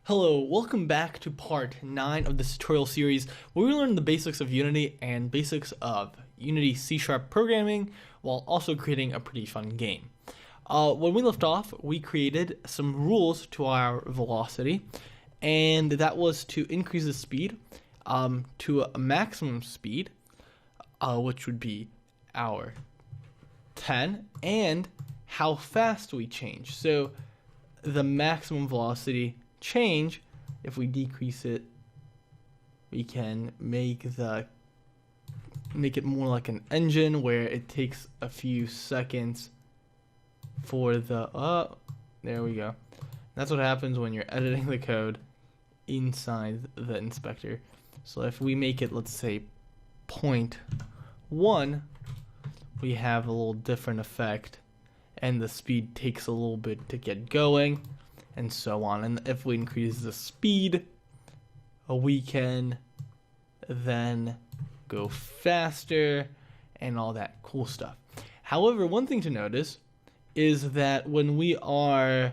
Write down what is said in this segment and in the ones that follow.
Hello, welcome back to part 9 of this tutorial series where we learn the basics of Unity and basics of Unity C# programming while also creating a pretty fun game. When we left off, we created some rules to our velocity, and that was to increase the speed to a maximum speed, which would be our 10, and how fast we change. So the maximum velocity change, if we decrease it, we can make it more like an engine where it takes a few seconds for the there we go. That's what happens when you're editing the code inside the inspector. So if we make it, let's say 0.1, we have a little different effect, and the speed takes a little bit to get going, and so on. And if we increase the speed, we can then go faster and all that cool stuff. However, one thing to notice is that when we are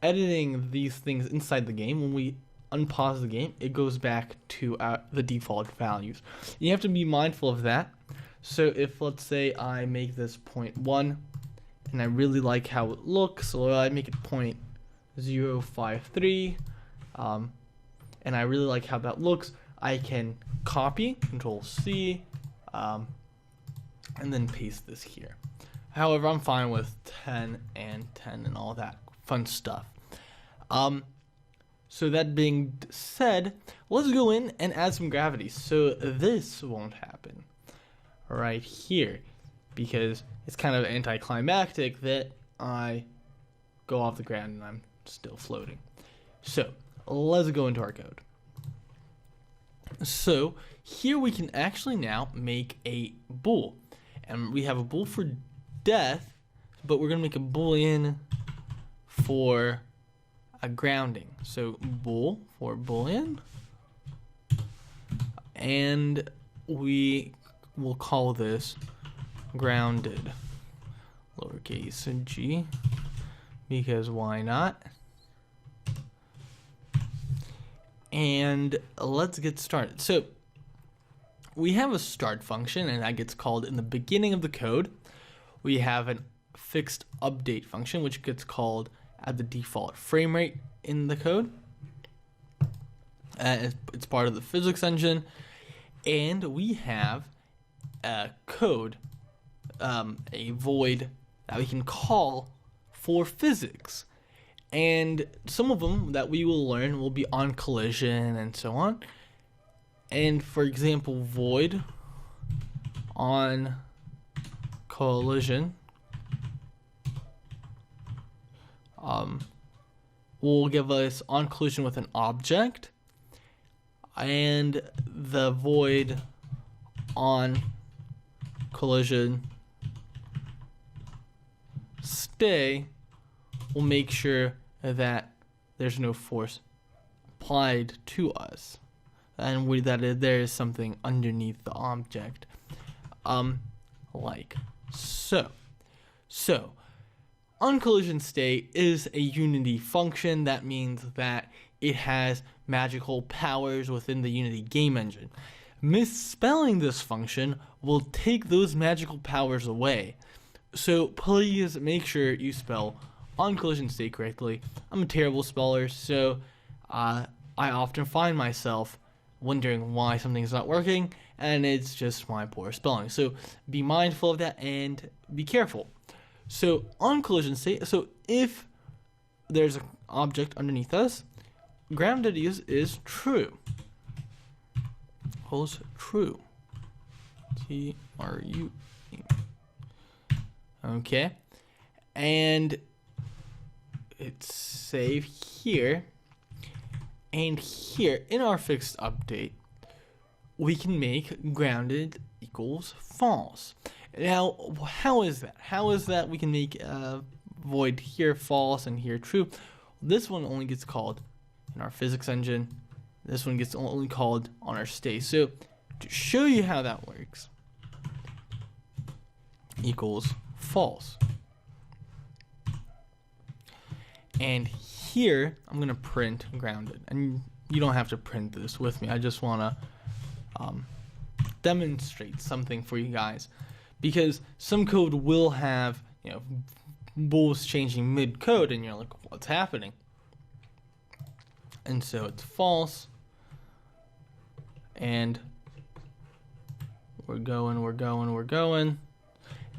editing these things inside the game, when we unpause the game, it goes back to the default values. You have to be mindful of that. So if, let's say, I make this 0.1 and I really like how it looks, so I make it 0.053, and I really like how that looks, I can copy, Control C, and then paste this here. However, I'm fine with 10 and 10 and all that fun stuff. So that being said, let's go in and add some gravity. So this won't happen right here, because it's kind of anticlimactic that I go off the ground and I'm still floating. So let's go into our code. So here we can actually now make a bool, and we have a bool for death, but we're gonna make a boolean for a grounding. So bool for boolean, and we will call this grounded, lowercase g, because why not? And let's get started. So we have a start function, and that gets called in the beginning of the code. We have a fixed update function, which gets called at the default frame rate in the code. It's part of the physics engine. And we have a code, a void that we can call for physics. And some of them that we will learn will be on collision and so on. And for example, void on collision will give us on collision with an object, and the void on collision stay will make sure that there's no force applied to us, and there is something underneath the object, like so. So on collision state is a Unity function. That means that it has magical powers within the Unity game engine. Misspelling this function will take those magical powers away. So please make sure you spell on collision state correctly. I'm a terrible speller, so I often find myself wondering why something's not working, and it's just my poor spelling. So be mindful of that and be careful. So on collision state, so if there's an object underneath us, grounded is true. Holds true. TRU. Okay. And it's saved here. And here in our fixed update, we can make grounded equals false. Now, how is that? How is that we can make void here false and here true? This one only gets called in our physics engine. This one gets only called on our state. So to show you how that works, equals false. And here I'm gonna print grounded, and you don't have to print this with me. I just wanna demonstrate something for you guys, because some code will have, you know, bools changing mid-code, and you're like, what's happening? And so it's false, and we're going,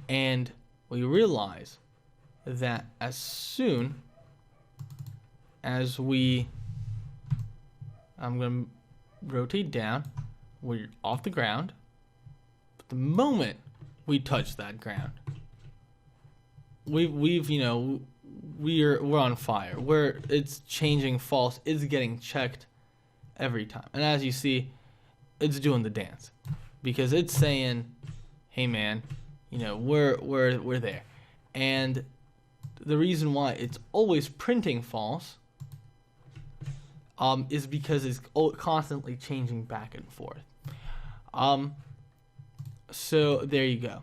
and we realize that as soon as I'm gonna rotate down, we're off the ground. But the moment we touch that ground, we're on fire. Where it's changing false, it's getting checked every time. And as you see, it's doing the dance, because it's saying, hey man, you know, we're there. And the reason why it's always printing false is because it's constantly changing back and forth. So there you go.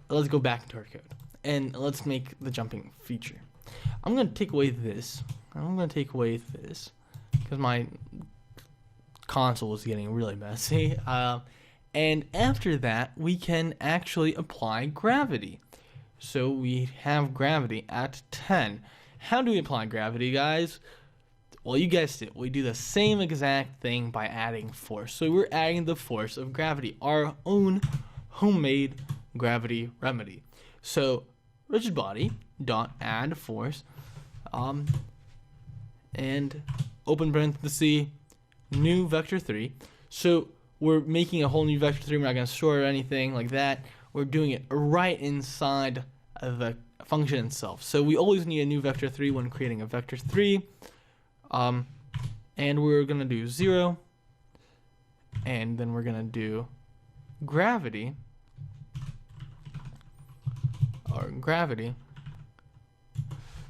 Let's go back into our code and let's make the jumping feature. I'm going to take away this. Because my console is getting really messy. And after that, we can actually apply gravity. So we have gravity at 10. How do we apply gravity, guys? Well, you guessed it. We do the same exact thing by adding force. So we're adding the force of gravity, our own homemade gravity remedy. So rigidbody dot add force, and open parenthesis, new vector 3. So we're making a whole new vector 3. We're not going to store anything like that. We're doing it right inside of the function itself. So we always need a new vector 3 when creating a vector 3. And we're going to do 0. And then we're going to do gravity.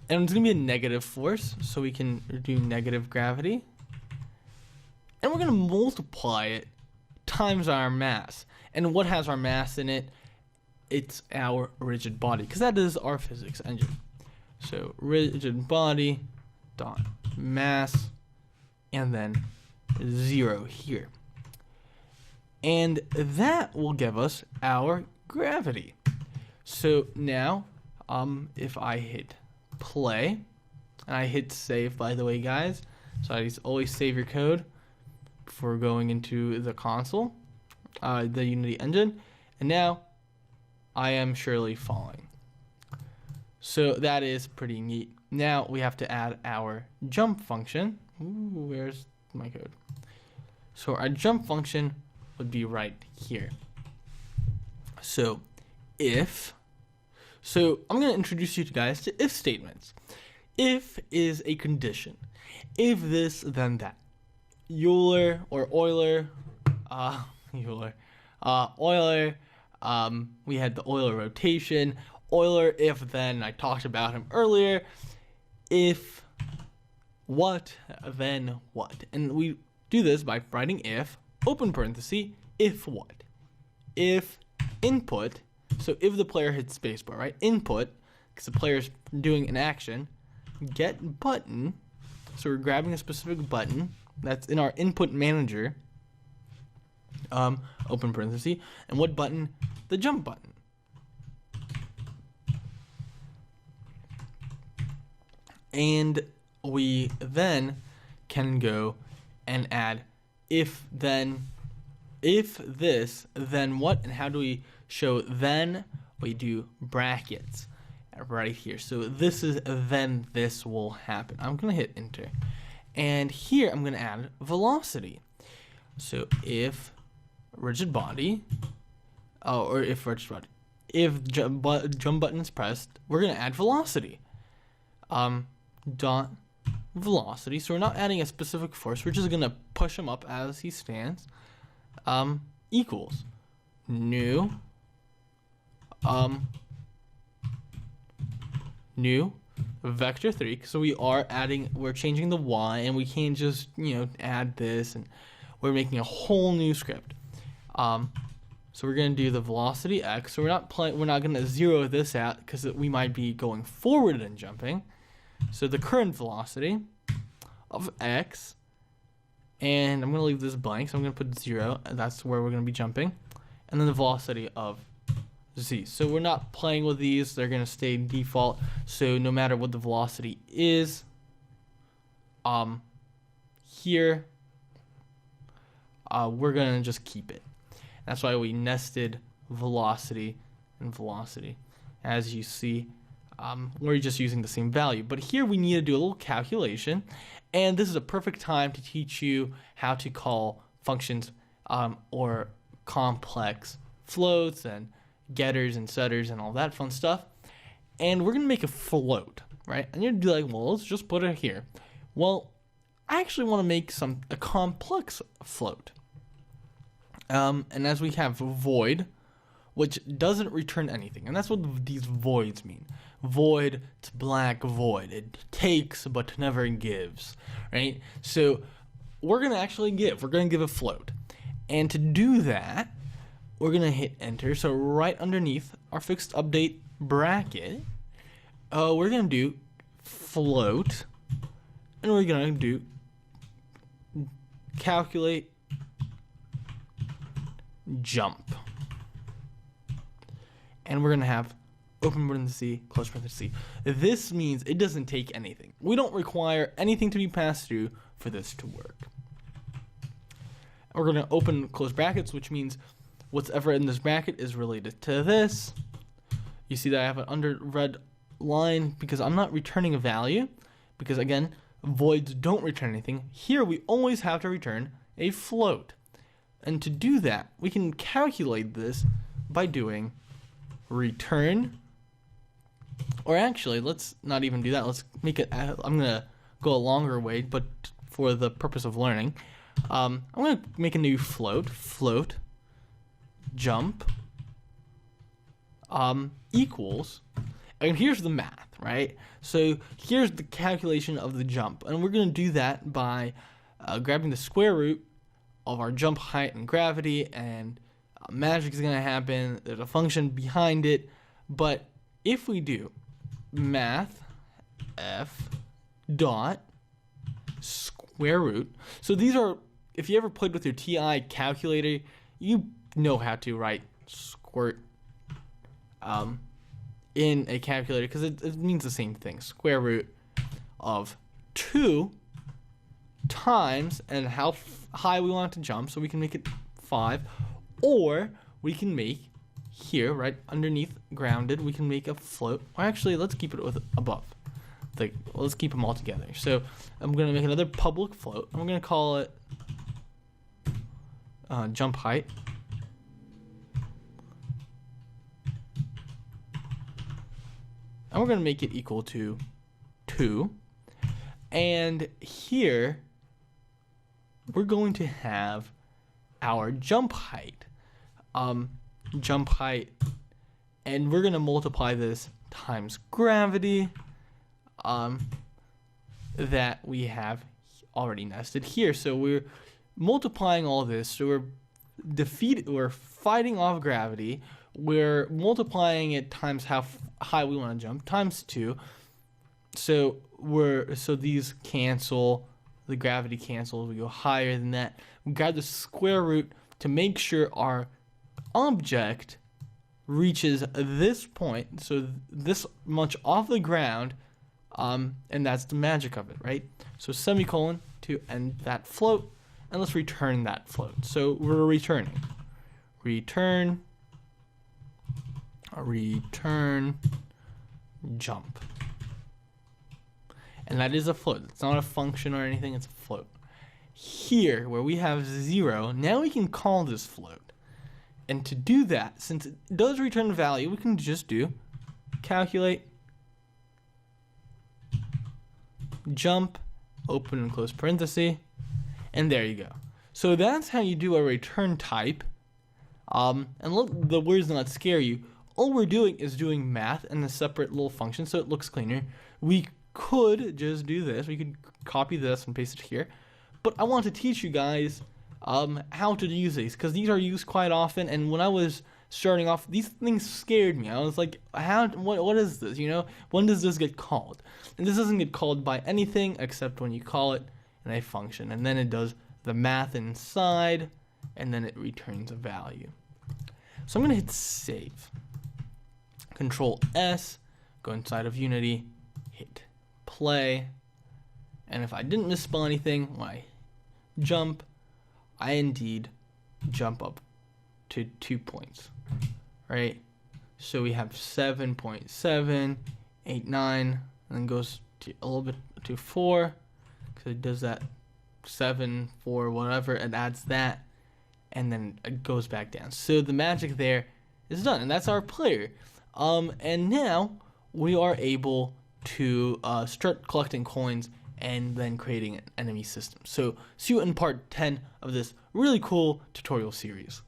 And it's going to be a negative force, so we can do negative gravity. And we're going to multiply it times our mass. And what has our mass in it? It's our rigid body, because that is our physics engine. So rigid body dot mass, and then 0 here. And that will give us our gravity. So now, if I hit play, and I hit save, by the way, guys, so I always save your code before going into the console, the Unity engine, and now I am surely falling. So that is pretty neat. Now we have to add our jump function. Ooh, where's my code? So our jump function would be right here. So I'm going to introduce you guys to if statements. If is a condition. If this, then that. Euler, we had the Euler rotation. Euler, if, then, I talked about him earlier. If what, then what. And we do this by writing if, open parenthesis, if what. If input, so if the player hits spacebar, right? Input, because the player's doing an action. Get button, so we're grabbing a specific button that's in our input manager. Open parenthesis. And what button? The jump button. And we then can go and add if this, then what? And how do we show then? We do brackets right here. So this is then this will happen. I'm going to hit enter. And here I'm going to add velocity. So if rigid body, if jump button is pressed, we're going to add velocity. Dot velocity. So we're not adding a specific force. We're just going to push him up as he stands. Equals new vector 3. So we're changing the y, and we can't just add this, and we're making a whole new script. So we're going to do the velocity x. So we're not going to zero this out because we might be going forward and jumping. So the current velocity of x, and I'm going to leave this blank, so I'm going to put 0, and that's where we're going to be jumping, and then the velocity of z. So we're not playing with these, they're going to stay default, so no matter what the velocity is, here, we're going to just keep it. That's why we nested velocity and velocity. As you see, we're just using the same value. But here we need to do a little calculation, and this is a perfect time to teach you how to call functions or complex floats and getters and setters and all that fun stuff. And we're going to make a float, right? And you're going to be like, well, let's just put it here. Well, I actually want to make a complex float. And as we have void, which doesn't return anything, and that's what these voids mean. Void, it's black void. It takes but never gives, right? So we're gonna actually give. We're gonna give a float, and to do that, we're gonna hit enter. So right underneath our fixed update bracket, we're gonna do float, and we're gonna do calculate jump. And we're going to have open parenthesis, close parenthesis. This means it doesn't take anything. We don't require anything to be passed through for this to work. We're going to open close brackets, which means whatever in this bracket is related to this. You see that I have an under red line because I'm not returning a value, because again, voids don't return anything. Here we always have to return a float. And to do that, we can calculate this by doing return, or actually, let's not even do that. Let's make it, I'm going to go a longer way, but for the purpose of learning, I'm going to make a new float jump equals, and here's the math, right? So here's the calculation of the jump, and we're going to do that by grabbing the square root of our jump height and gravity, and magic is going to happen. There's a function behind it, but if we do math f dot square root, so these are, if you ever played with your TI calculator, you know how to write squirt in a calculator, because it means the same thing. Square root of 2 times, and how high we want to jump, so we can make it 5. Or we can make here, right underneath grounded, we can make a float. Or actually, let's keep it with above. Let's keep them all together. So I'm going to make another public float. And we're going to call it jump height. And we're going to make it equal to 2. And here, we're going to have our jump height. And we're going to multiply this times gravity that we have already nested here. So we're multiplying all this, so we're fighting off gravity, we're multiplying it times how high we want to jump, times 2. So these cancel, the gravity cancels, we go higher than that. We grab the square root to make sure our object reaches this point, so this much off the ground, and that's the magic of it, right? So semicolon to end that float, and let's return that float. So we're returning return jump, and that is a float. It's not a function or anything, it's a float. Here, where we have 0, now we can call this float. And to do that, since it does return value, we can just do calculate jump, open and close parenthesis, and there you go. So that's how you do a return type. And look, the words not scare you. All we're doing is doing math in a separate little function, so it looks cleaner. We could just do this. We could copy this and paste it here. But I want to teach you guys how to use these, because these are used quite often, and when I was starting off, these things scared me. I was like, what is this? When does this get called? And this doesn't get called by anything except when you call it in a function. And then it does the math inside, and then it returns a value. So I'm going to hit save. Control S, go inside of Unity, hit play. And if I didn't misspell anything, when I jump, I indeed jump up to 2 points, right? So we have 7.789, and then goes to a little bit to 4, because it does that 7, 4, whatever, it adds that, and then it goes back down. So the magic there is done, and that's our player. And now we are able to start collecting coins and then creating an enemy system. So see you in part 10 of this really cool tutorial series.